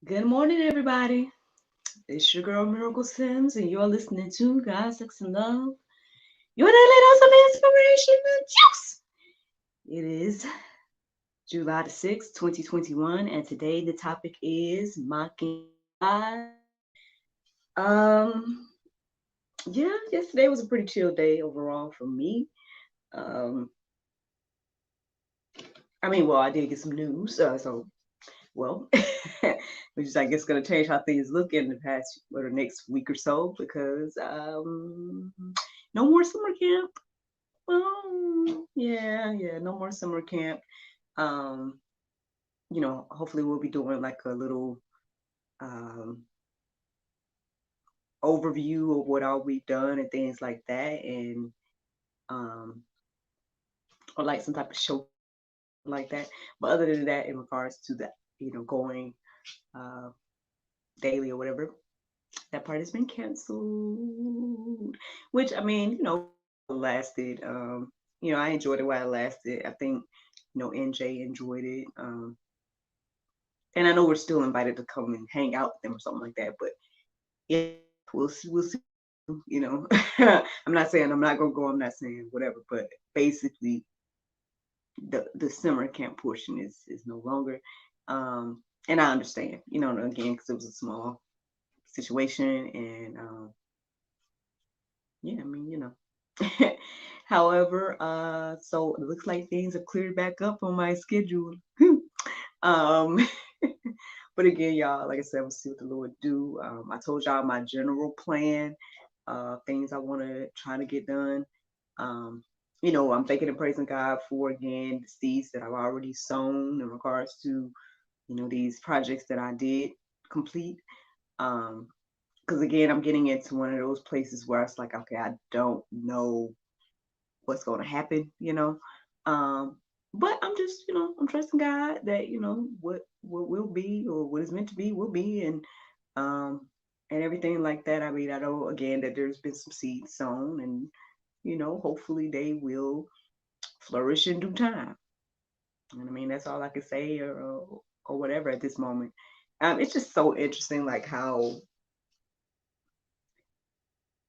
Good morning, everybody. It's your girl Miracle Sims, and you're listening to God, Sex, and Love. Your daily dose of inspiration and juice. It is July the 6th, 2021, and today the topic is mocking God. Um, yeah, yesterday was a pretty chill day overall for me. Um, I did get some news, well, which is I guess going to change how things look in the past or the next week or so because no more summer camp. Yeah, no more summer camp. Um, hopefully we'll be doing like a little um overview of what all we've done and things like that, and um, or like some type of show like that. But other than that, in regards to that, going uh daily or whatever, that part has been canceled. Which I mean, lasted. I enjoyed it while it lasted. I think, NJ enjoyed it. And I know we're still invited to come and hang out with them or something like that. But yeah, we'll see. You know, I'm not saying I'm not gonna go. I'm not saying whatever. But basically, the summer camp portion is no longer. And I understand. Again, because it was a small situation, and yeah, I mean, However, so it looks like things have cleared back up on my schedule. um, but again, y'all, like I said, we'll see what the Lord do. I told y'all my general plan, things I want to try to get done. Um, I'm thanking and praising God for again the seeds that I've already sown in regards to, these projects that I did complete. Um, because again, I'm getting into one of those places where it's like, okay, I don't know what's going to happen, Um, but I'm just, I'm trusting God that, what will be or what is meant to be will be, um, and everything like that. I mean, I know again that there's been some seeds sown, and hopefully they will flourish in due time. And I mean, that's all I can say, or whatever at this moment. It's just so interesting, like how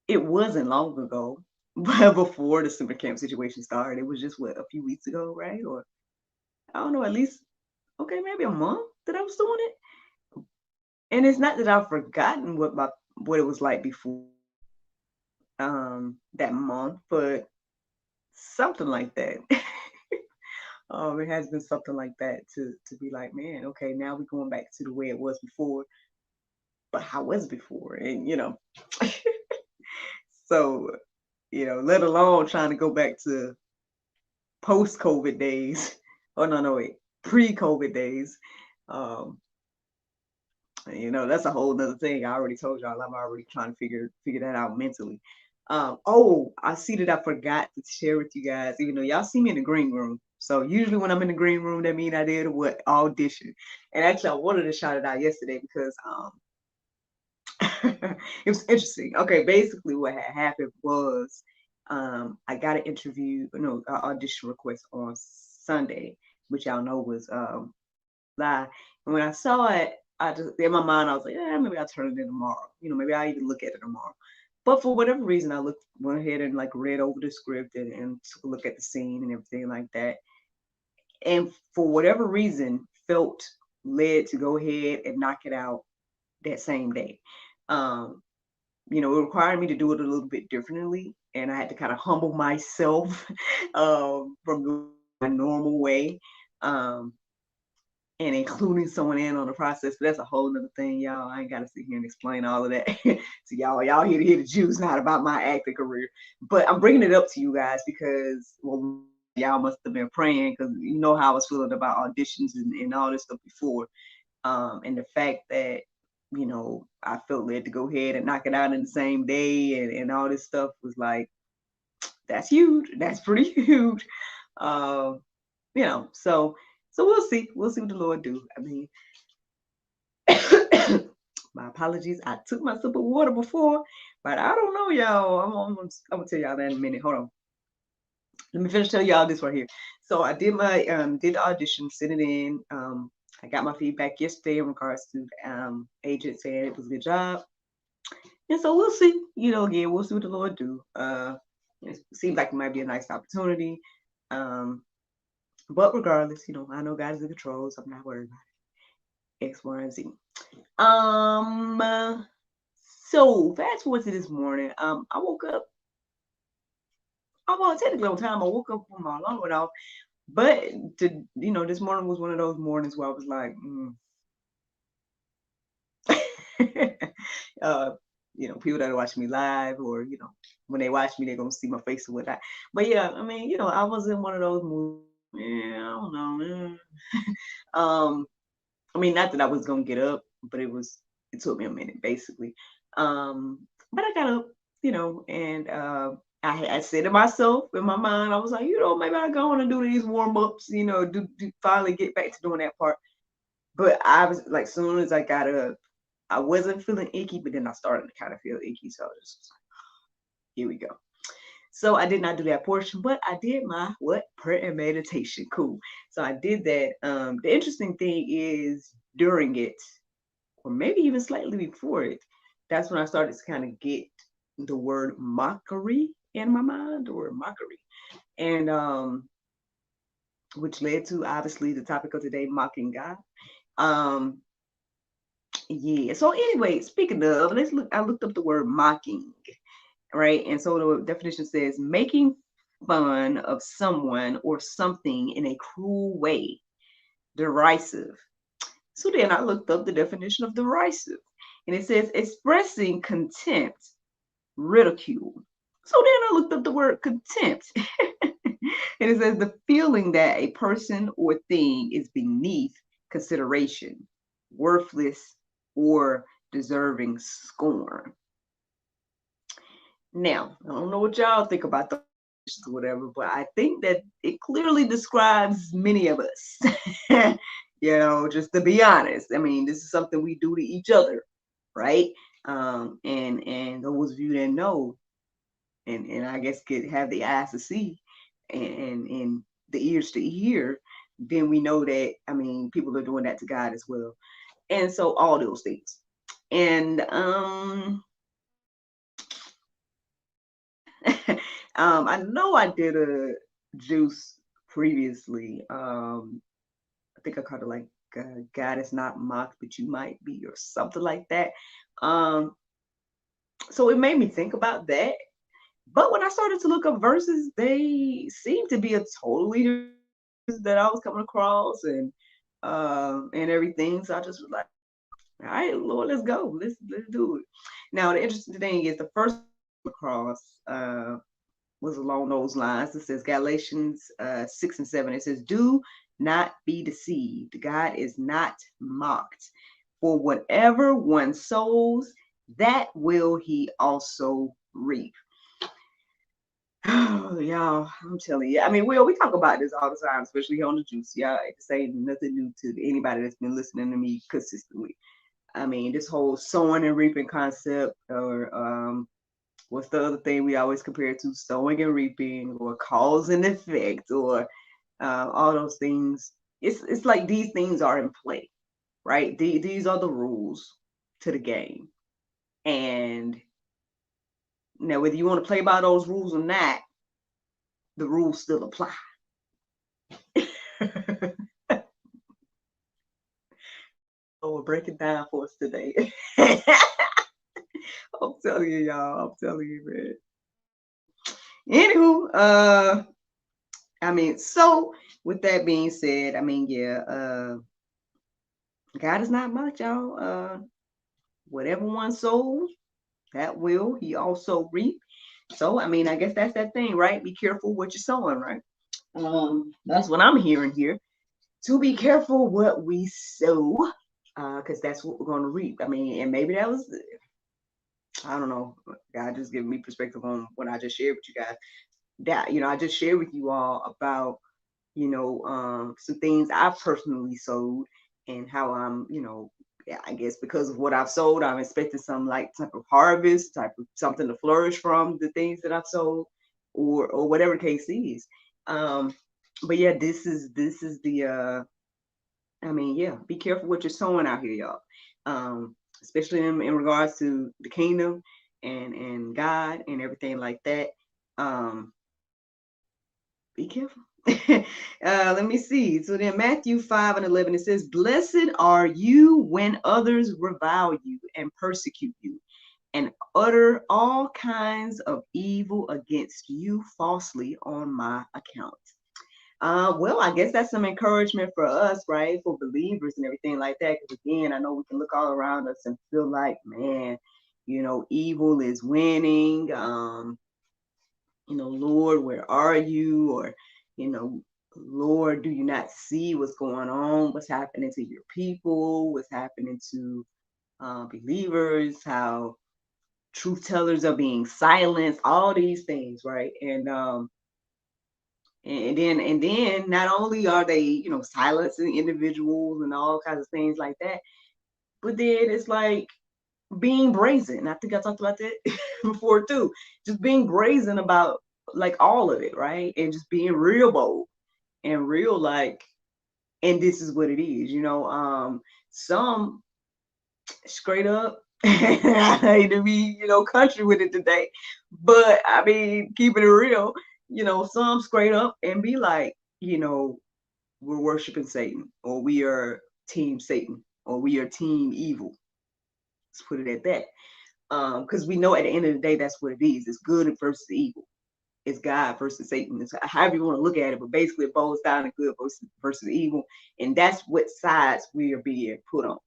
it wasn't long ago, but before the summer camp situation started, it was just what, a few weeks ago, right? Or I don't know, at least okay, maybe a month that I was doing it. And it's not that I've forgotten what it was like before that month, but something like that. It has been something like that to be like, man, okay, now we're going back to the way it was before, but how was it before? And so let alone trying to go back to post COVID days. Oh no, wait, pre-COVID days. Um, that's a whole nother thing. I already told y'all I'm already trying to figure that out mentally. Oh, I see that I forgot to share with you guys, even though y'all see me in the green room. So usually when I'm in the green room, that means I did a what audition. And actually I wanted to shout it out yesterday because it was interesting. Okay, basically what had happened was I got an interview, no, an audition request on Sunday, which y'all know was lie. And when I saw it, I just in my mind I was like, yeah, maybe I'll turn it in tomorrow. Maybe I'll even look at it tomorrow. But for whatever reason, went ahead and like read over the script and took a look at the scene and everything like that. And for whatever reason, felt led to go ahead and knock it out that same day. Um, it required me to do it a little bit differently, and I had to kind of humble myself from my normal way. Um, and including someone in on the process. But that's a whole nother thing, y'all. I ain't gotta sit here and explain all of that to y'all. Y'all here to hear the juice, not about my acting career. But I'm bringing it up to you guys because, well, y'all must have been praying because you know how I was feeling about auditions and all this stuff before. And the fact that, I felt led to go ahead and knock it out in the same day and all this stuff was like, that's huge. That's pretty huge. Um, so we'll see. We'll see what the Lord do. I mean, my apologies. I took my sip of water before, but I don't know, y'all. I'm gonna tell y'all that in a minute. Hold on. Let me finish telling y'all this right here. So I did my did the audition, sent it in. I got my feedback yesterday in regards to agent saying it was a good job. And so we'll see. Again, we'll see what the Lord do. It seems like it might be a nice opportunity. Um, but regardless, I know God is in control, so I'm not worried about it. X, Y, and Z. Um, so fast forward to this morning. I woke up. Well, technically on time. I woke up when my alarm went off. But this morning was one of those mornings where I was like, uh, people that are watching me live, or when they watch me, they're gonna see my face or whatnot. But yeah, I mean, I was in one of those moods. Yeah, I don't know, man. I mean, not that I was gonna get up, but it took me a minute, basically. But I got up, and I said to myself in my mind, I was like, maybe I go on and do these warm ups, do finally get back to doing that part. But I was like, soon as I got up, I wasn't feeling icky, but then I started to kind of feel icky. So I was just like, here we go. So I did not do that portion, but I did my prayer and meditation. Cool. So I did that. The interesting thing is during it, or maybe even slightly before it, that's when I started to kind of get the word mockery in my mind, the word mockery. And which led to obviously the topic of today, mocking God. Um, yeah. So anyway, speaking of, let's look. I looked up the word mocking, right? And so the definition says making fun of someone or something in a cruel way, derisive. So then I looked up the definition of derisive, and it says expressing contempt, ridicule. So then I looked up the word contempt, and it says the feeling that a person or thing is beneath consideration, worthless, or deserving scorn. Now, I don't know what y'all think about the or whatever, but I think that it clearly describes many of us. Just to be honest. I mean, this is something we do to each other, right? And those of you that know, and I guess could have the eyes to see and the ears to hear, then we know that, I mean, people are doing that to God as well. And so all those things. And I know I did a juice previously. I think I called it like God is not mocked, but you might be, or something like that. Um, so it made me think about that. But when I started to look up verses, they seem to be a totally different that I was coming across, and everything. So I just was like, all right, Lord, let's go. Let's do it. Now the interesting thing is the first across was along those lines. It says Galatians 6 and 7. It says, do not be deceived. God is not mocked. For whatever one sows, that will he also reap. Oh, y'all, I'm telling you. I mean, we talk about this all the time, especially here on the juice. Y'all, this ain't nothing new to anybody that's been listening to me consistently. I mean, this whole sowing and reaping concept, or what's the other thing we always compare it to? Sowing and reaping, or cause and effect, or all those things. It's like these things are in play, right? These are the rules to the game. And now, whether you want to play by those rules or not, the rules still apply. So we'll break it down for us today. I'm telling you, y'all. I'm telling you, man. Anywho, I mean, so with that being said, I mean, yeah, God is not much, y'all. Whatever one sows, that will he also reap. So, I mean, I guess that's that thing, right? Be careful what you're sowing, right? That's what I'm hearing here. To be careful what we sow, because that's what we're going to reap. I mean, and maybe that was, I don't know, God just giving me perspective on what I just shared with you guys. That, I just shared with you all about, some things I've personally sowed, and how I'm, I guess because of what I've sold, I'm expecting some like type of harvest, type of something to flourish from the things that I've sold, or whatever the case is. But yeah, this is the I mean, yeah, be careful what you're sowing out here, y'all. Especially in regards to the kingdom and God and everything like that. Um, be careful. Let me see. So then Matthew 5:11, it says, "Blessed are you when others revile you and persecute you and utter all kinds of evil against you falsely on my account." Well, I guess that's some encouragement for us, right? For believers and everything like that. Because again, I know we can look all around us and feel like, man, evil is winning. Lord, where are you? Or, you know, Lord, do you not see what's going on? What's happening to your people? What's happening to believers? How truth tellers are being silenced? All these things, right? And then not only are they, silencing individuals and all kinds of things like that, but then it's like being brazen. I think I talked about that before too. Just being brazen about like all of it, right? And just being real bold and real like, and this is what it is, some straight up. I hate to be, country with it today, but I mean, keeping it real, some straight up and be like, we're worshiping Satan, or we are team Satan, or we are team evil. Let's put it at that. Because we know at the end of the day, that's what it is. It's good versus evil. It's God versus Satan. It's however you want to look at it, but basically it boils down to good versus evil. And that's what sides we are being put on.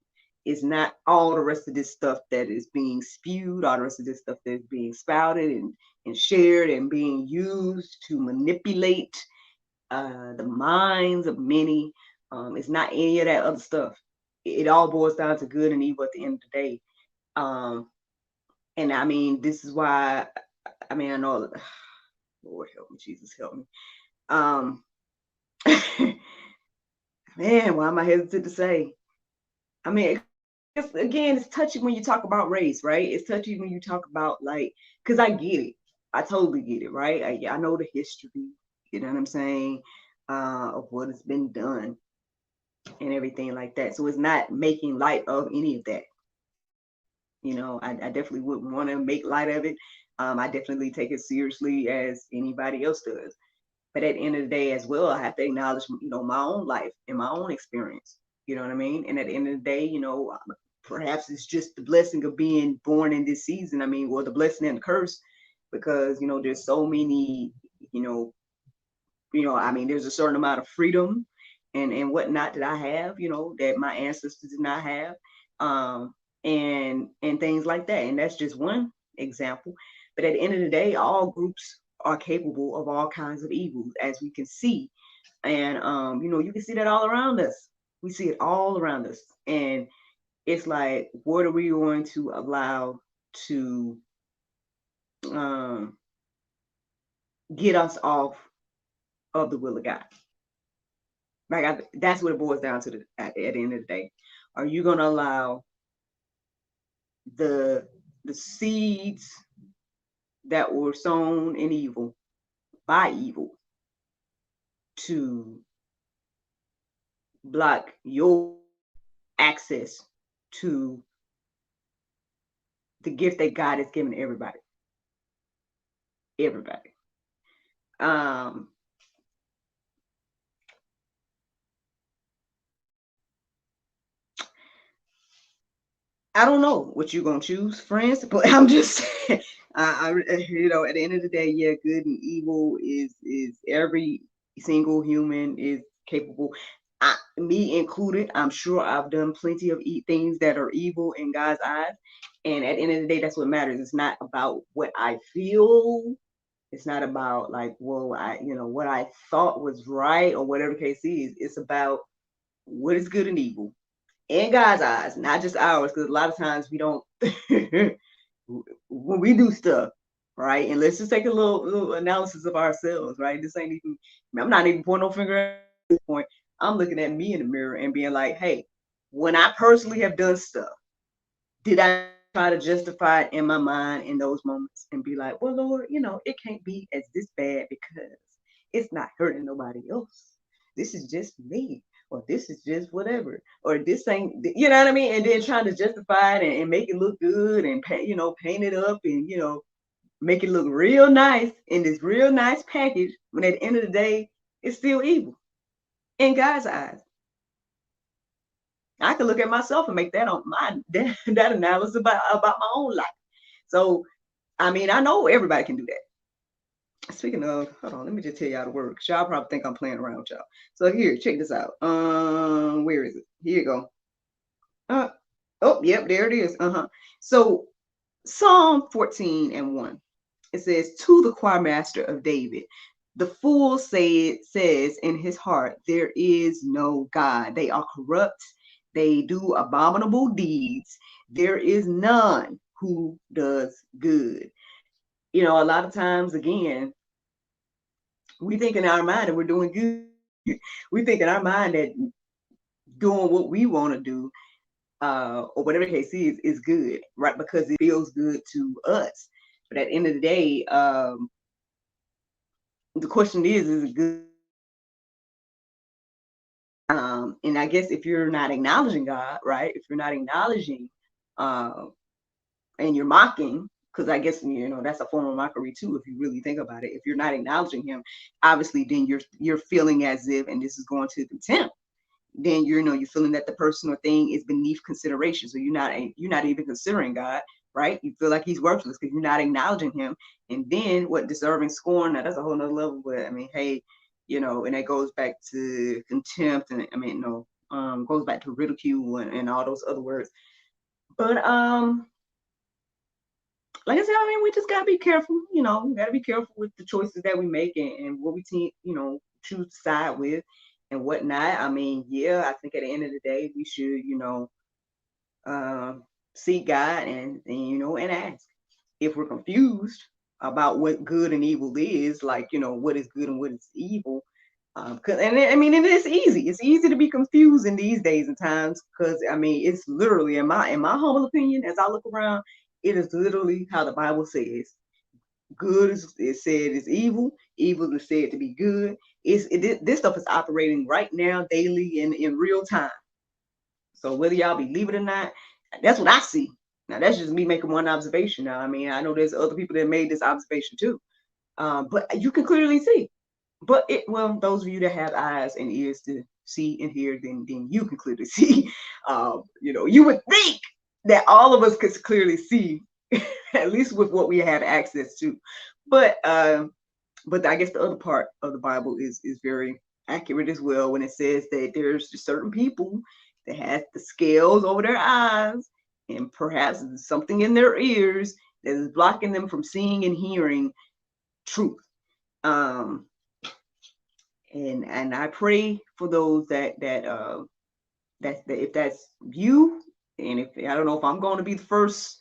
It's not all the rest of this stuff that is being spewed, all the rest of this stuff that is being spouted and shared and being used to manipulate the minds of many. It's not any of that other stuff. It all boils down to good and evil at the end of the day. Um, and I mean, this is why, I mean, I know, Lord help me, Jesus help me. Um, Man, why am I hesitant to say? I mean, again, it's touchy when you talk about race, right? It's touchy when you talk about like, because I get it. I totally get it, right? I know the history, you know what I'm saying, of what has been done and everything like that. So it's not making light of any of that. I definitely wouldn't want to make light of it. I definitely take it seriously as anybody else does. But at the end of the day, as well, I have to acknowledge, my own life and my own experience. You know what I mean? And at the end of the day, perhaps it's just the blessing of being born in this season. I mean, or the blessing and the curse, because there's so many, you know, I mean, there's a certain amount of freedom and whatnot that I have, that my ancestors did not have, and things like that. And that's just one example. But at the end of the day, all groups are capable of all kinds of evils, as we can see. And you can see that all around us. We see it all around us. And it's like, what are we going to allow to um, get us off of the will of God? Like that's what it boils down to at the end of the day. Are you going to allow the seeds that were sown in evil by evil to block your access to the gift that God has given everybody? Everybody. Um, I don't know what you're gonna choose, friends, but I'm just saying, at the end of the day, yeah, good and evil is every single human is capable. Me included. I'm sure I've done plenty of things that are evil in God's eyes, and at the end of the day, that's what matters. It's not about what I feel. It's not about like, well, what I thought was right or whatever the case is. It's about what is good and evil in God's eyes, not just ours, because a lot of times we don't when we do stuff, right? And let's just take a little analysis of ourselves, right? This ain't even, I'm not even pointing no finger at this point. I'm looking at me in the mirror and being like, hey, when I personally have done stuff, did I try to justify it in my mind in those moments and be like, well, Lord, it can't be as this bad because it's not hurting nobody else. This is just me. or this is just whatever, or this ain't, you know what I mean? And then trying to justify it and make it look good and paint it up and make it look real nice in this real nice package. When at the end of the day, it's still evil in God's eyes. I can look at myself and make that on my that analysis about my own life. So I mean, I know everybody can do that. Speaking of, hold on, let me just tell y'all the word, because y'all probably think I'm playing around with y'all. So here, check this out. Where is it? Here you go. Oh, yep, there it is. So Psalm 14:1. It says, to the choir master of David, the fool says in his heart, there is no God. They are corrupt. They do abominable deeds. There is none who does good. A lot of times, again, we think in our mind that we're doing good. We think in our mind that doing what we want to do, or whatever the case is good, right? Because it feels good to us. But at the end of the day, the question is it good? And I guess if you're not acknowledging God, right? If you're not acknowledging, and you're mocking, because I guess that's a form of mockery too, if you really think about it. If you're not acknowledging Him, obviously, then you're feeling as if, and this is going to contempt. Then you're feeling that the person or thing is beneath consideration. So you're not even considering God, right? You feel like He's worthless because you're not acknowledging Him. And then what, deserving scorn? Now that's a whole nother level. But I mean, hey, and that goes back to contempt, and I mean, goes back to ridicule and all those other words. But like I said, I mean, we just gotta be careful. We gotta be careful with the choices that we make and what we choose to side with and whatnot. I mean, yeah, I think at the end of the day, we should, seek God and ask. If we're confused about what good and evil is, like what is good and what is evil. Cause I mean, it is easy. It's easy to be confused in these days and times, because I mean, it's literally, in my humble opinion, as I look around, it is literally how the Bible says. Good is said is evil. Evil is said to be good. This stuff is operating right now, daily, in real time. So whether y'all believe it or not, that's what I see. Now that's just me making one observation. Now, I mean, I know there's other people that made this observation too, but you can clearly see. But those of you that have eyes and ears to see and hear, then you can clearly see. You would think that all of us could clearly see, at least with what we have access to. But I guess the other part of the Bible is very accurate as well, when it says that there's certain people that has the scales over their eyes and perhaps something in their ears that is blocking them from seeing and hearing truth. And I pray for those that if that's you, and if I don't know if I'm going to be the first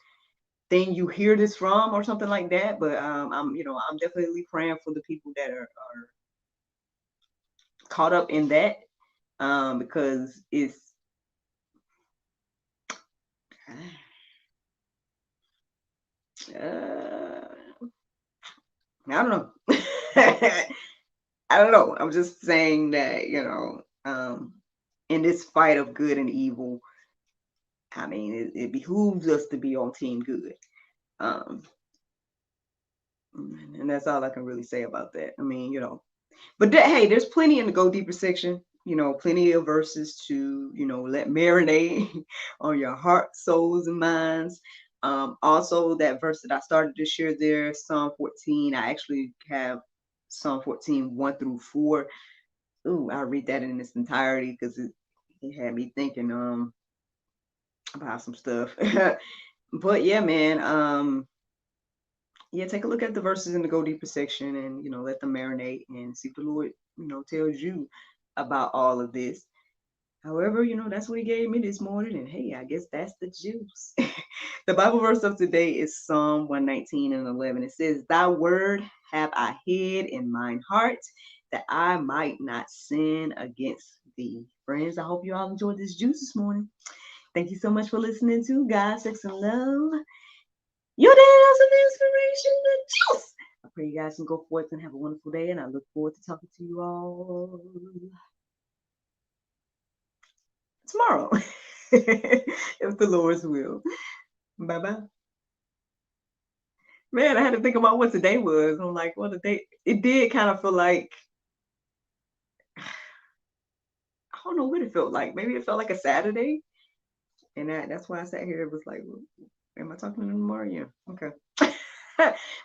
thing you hear this from or something like that, but I'm definitely praying for the people that are caught up in that, because it's I don't know. I don't know. I'm just saying that, in this fight of good and evil, I mean, it behooves us to be on team good. And that's all I can really say about that. I mean, but hey, there's plenty in the Go Deeper section, plenty of verses to, let marinate on your heart, souls, and minds. Also, that verse that I started to share there, Psalm 14, I actually have Psalm 14, 1-4. Ooh, I'll read that in its entirety because it had me thinking about some stuff. But yeah, man, yeah, take a look at the verses in the Go Deeper section and let them marinate and see what the Lord tells you about all of this. However, that's what He gave me this morning, and hey, I guess that's the juice. The Bible verse of today is Psalm 119:11. It says, "Thy word have I hid in mine heart, that I might not sin against thee." Friends, I hope you all enjoyed this juice this morning. Thank you so much for listening to God, Sex, and Love. Your day of inspiration, the juice. I pray you guys can go forth and have a wonderful day, and I look forward to talking to you all tomorrow, if the Lord's will. Bye bye. Man, I had to think about what today was. I'm like, what a day. It did kind of feel like, I don't know what it felt like. Maybe it felt like a Saturday. And that's why I sat here. It was like, well, am I talking to them tomorrow? Yeah. Okay.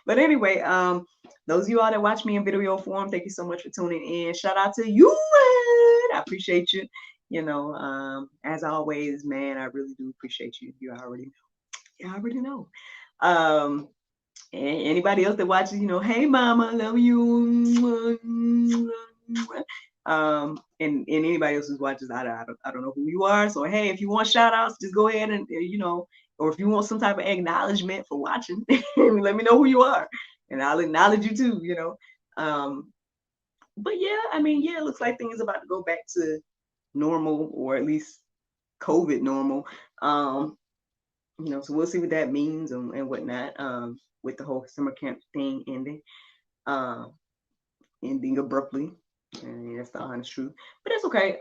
But anyway, those of you all that watch me in video form, thank you so much for tuning in. Shout out to you. I appreciate you. As always, man, I really do appreciate you. You already know. You already know. Um, and anybody else that watches, hey mama, love you. And anybody else who watches, I don't know who you are. So hey, if you want shout outs, just go ahead and or if you want some type of acknowledgement for watching, let me know who you are. And I'll acknowledge you too. But yeah, I mean, yeah, it looks like things are about to go back to normal, or at least COVID normal. So we'll see what that means and whatnot. With the whole summer camp thing ending abruptly. And that's the honest truth. But that's okay.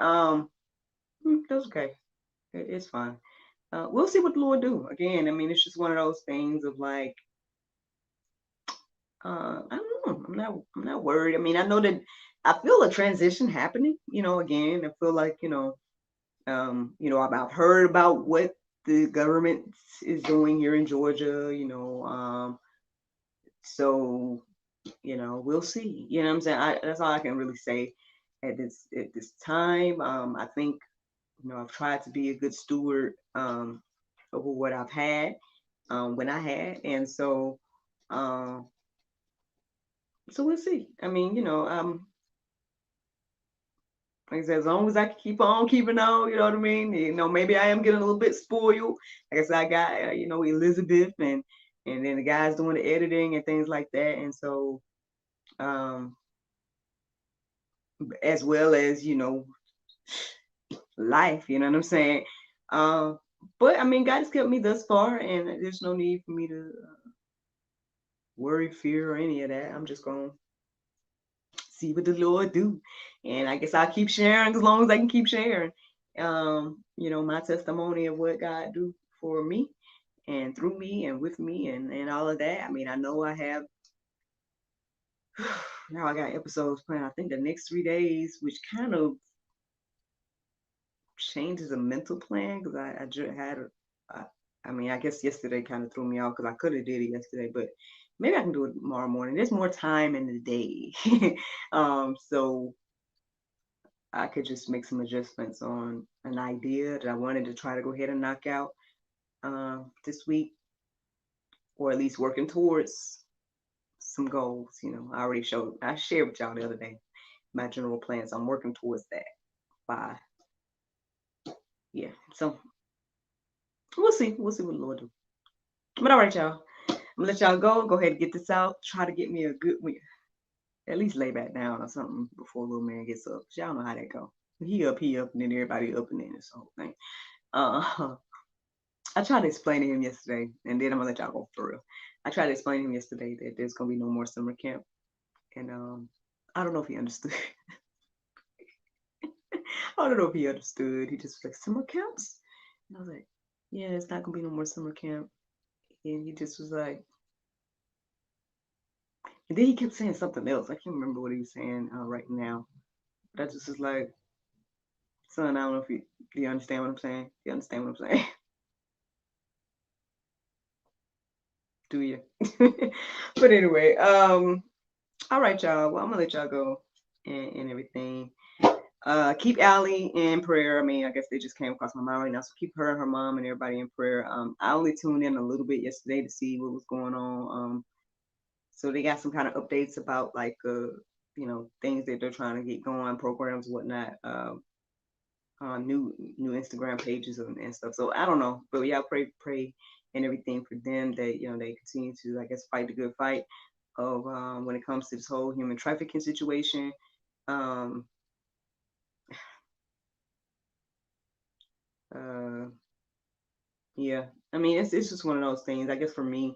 That's okay. It's fine. We'll see what the Lord do. Again, I mean, it's just one of those things of like, I don't know. I'm not worried. I mean, I know that I feel a transition happening. Again, I feel like I've heard about what the government is doing here in Georgia. So we'll see. You know what I'm saying? That's all I can really say at this time. I think I've tried to be a good steward over what I've had when I had, and so we'll see. I mean, like I said, as long as I can keep on keeping on, you know what I mean. Maybe I am getting a little bit spoiled. Like I said, I got Elizabeth and then the guys doing the editing and things like that, and so as well as life. You know what I'm saying? But I mean, God has kept me thus far, and there's no need for me to worry, fear, or any of that. I'm just gonna see what the Lord do, and I guess I'll keep sharing as long as I can keep sharing. My testimony of what God do for me and through me and with me and all of that. I mean, I know I have. Now I got episodes planned. I think the next 3 days, which kind of changes a mental plan because I just had I mean, I guess yesterday kind of threw me off because I could have did it yesterday, but maybe I can do it tomorrow morning. There's more time in the day. So I could just make some adjustments on an idea that I wanted to try to go ahead and knock out this week, or at least working towards some goals. I shared with y'all the other day my general plans. I'm working towards that by yeah. So we'll see. We'll see what the Lord do. But all right, y'all. I'm gonna let y'all go. Go ahead and get this out. Try to get me a good one. At least lay back down or something before little man gets up. Y'all know how that go. He up, and then everybody up, and then this whole thing. I tried to explain to him yesterday, and then I'm gonna let y'all go for real. I tried to explain to him yesterday that there's gonna be no more summer camp, and I don't know if he understood. I don't know if he understood. He just was like, summer camps, and I was like, yeah, it's not gonna be no more summer camp. And he just was like, and then he kept saying something else. I can't remember what he was saying right now. But I just was like, son, I don't know if you understand what I'm saying. You understand what I'm saying? Do you? But anyway, all right, y'all. Well, I'm gonna let y'all go and everything. Keep Allie in prayer. I mean, I guess they just came across my mind right now. So keep her and her mom and everybody in prayer. I only tuned in a little bit yesterday to see what was going on. So they got some kind of updates about like things that they're trying to get going, programs, whatnot. New Instagram pages and stuff. So I don't know, but yeah, pray and everything for them that they continue to, I guess, fight the good fight of when it comes to this whole human trafficking situation. Yeah, I mean, it's just one of those things. I guess for me,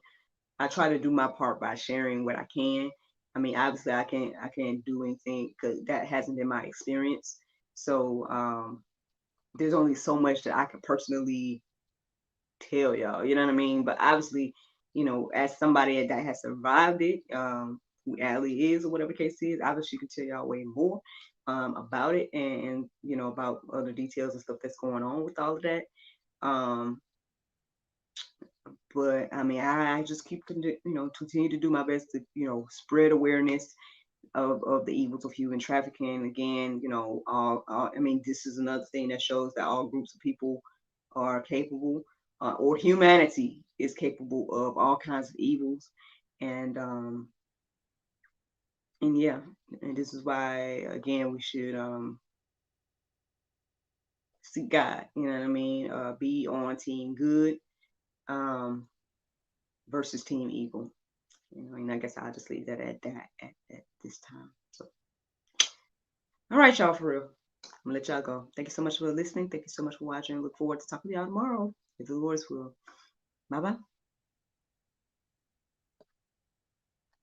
I try to do my part by sharing what I can. I mean, obviously, I can't do anything because that hasn't been my experience. So there's only so much that I can personally tell y'all, you know what I mean? But obviously, as somebody that has survived it, who Allie is or whatever case is, obviously she can tell y'all way more about it, and about other details and stuff that's going on with all of that. Um, but I mean, I just continue to do my best to spread awareness of the evils of human trafficking. Again, I mean, this is another thing that shows that all groups of people are capable, or humanity is capable of all kinds of evils, and yeah, and this is why again we should seek God. You know what I mean? Be on team good um, versus team evil. And I guess I'll just leave that at that at this time. So, all right, y'all, for real. I'm gonna let y'all go. Thank you so much for listening. Thank you so much for watching. Look forward to talking to y'all tomorrow, if the Lord's will. Bye bye.